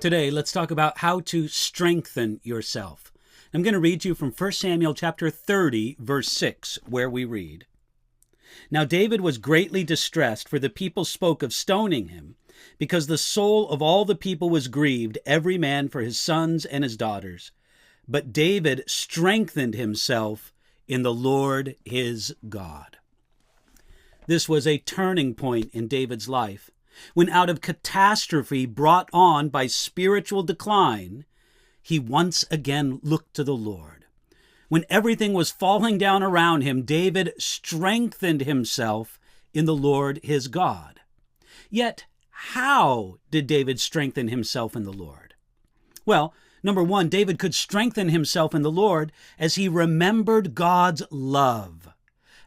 Today, let's talk about how to strengthen yourself. I'm going to read to you from 1 Samuel chapter 30, verse 6, where we read, "Now David was greatly distressed, for the people spoke of stoning him, because the soul of all the people was grieved, every man for his sons and his daughters. But David strengthened himself in the Lord his God." This was a turning point in David's life, when out of catastrophe brought on by spiritual decline, he once again looked to the Lord. When everything was falling down around him, David strengthened himself in the Lord his God. Yet, how did David strengthen himself in the Lord? Well, number one, David could strengthen himself in the Lord as he remembered God's love.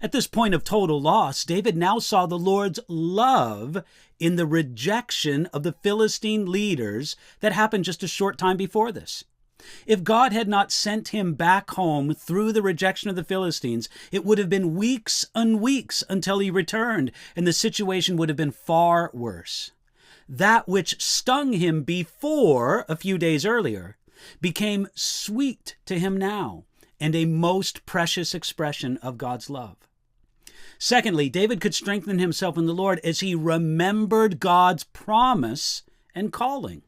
At this point of total loss, David now saw the Lord's love in the rejection of the Philistine leaders that happened just a short time before this. If God had not sent him back home through the rejection of the Philistines, it would have been weeks and weeks until he returned, and the situation would have been far worse. That which stung him before, a few days earlier, became sweet to him now, and a most precious expression of God's love. Secondly, David could strengthen himself in the Lord as he remembered God's promise and calling.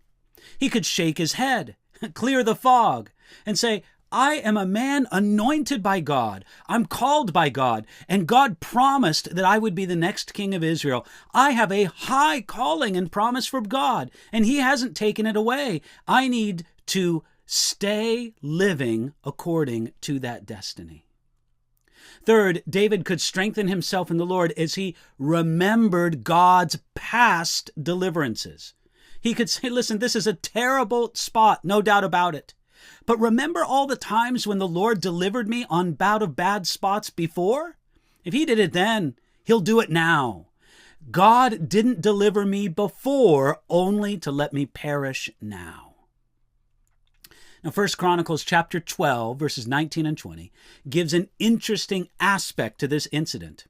He could shake his head, clear the fog, and say, "I am a man anointed by God. I'm called by God, and God promised that I would be the next king of Israel. I have a high calling and promise from God, and he hasn't taken it away. I need to stay living according to that destiny." Third, David could strengthen himself in the Lord as he remembered God's past deliverances. He could say, "Listen, this is a terrible spot, no doubt about it. But remember all the times when the Lord delivered me on bout of bad spots before? If he did it then, he'll do it now. God didn't deliver me before only to let me perish now." Now, 1 Chronicles chapter 12, verses 19 and 20, gives an interesting aspect to this incident.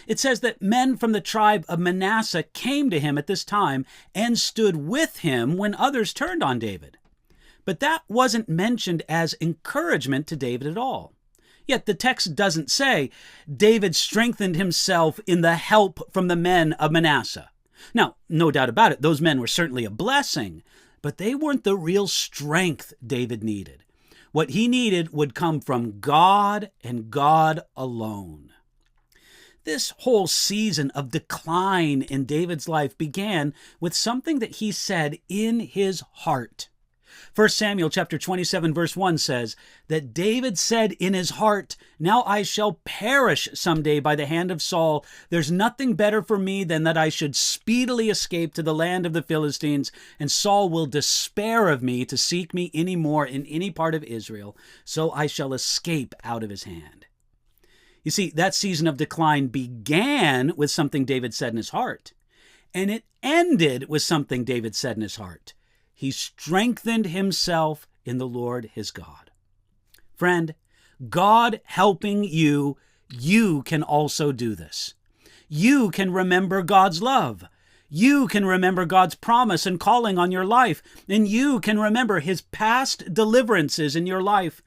It says that men from the tribe of Manasseh came to him at this time and stood with him when others turned on David. But that wasn't mentioned as encouragement to David at all. Yet the text doesn't say David strengthened himself in the help from the men of Manasseh. Now, no doubt about it, those men were certainly a blessing, but they weren't the real strength David needed. What he needed would come from God and God alone. This whole season of decline in David's life began with something that he said in his heart. 1 Samuel chapter 27 verse 1 says that David said in his heart, "Now I shall perish someday by the hand of Saul. There's nothing better for me than that I should speedily escape to the land of the Philistines, and Saul will despair of me to seek me any more in any part of Israel, so I shall escape out of his hand." You see, that season of decline began with something David said in his heart, and it ended with something David said in his heart. He strengthened himself in the Lord his God. Friend, God helping you, you can also do this. You can remember God's love. You can remember God's promise and calling on your life. And you can remember his past deliverances in your life.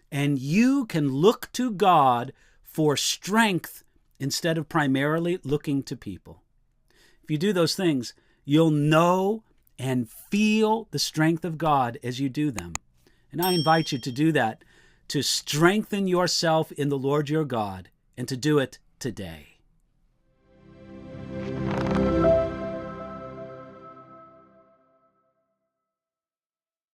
And you can look to God for strength instead of primarily looking to people. If you do those things, you'll know and feel the strength of God as you do them. And I invite you to do that, to strengthen yourself in the Lord your God, and to do it today.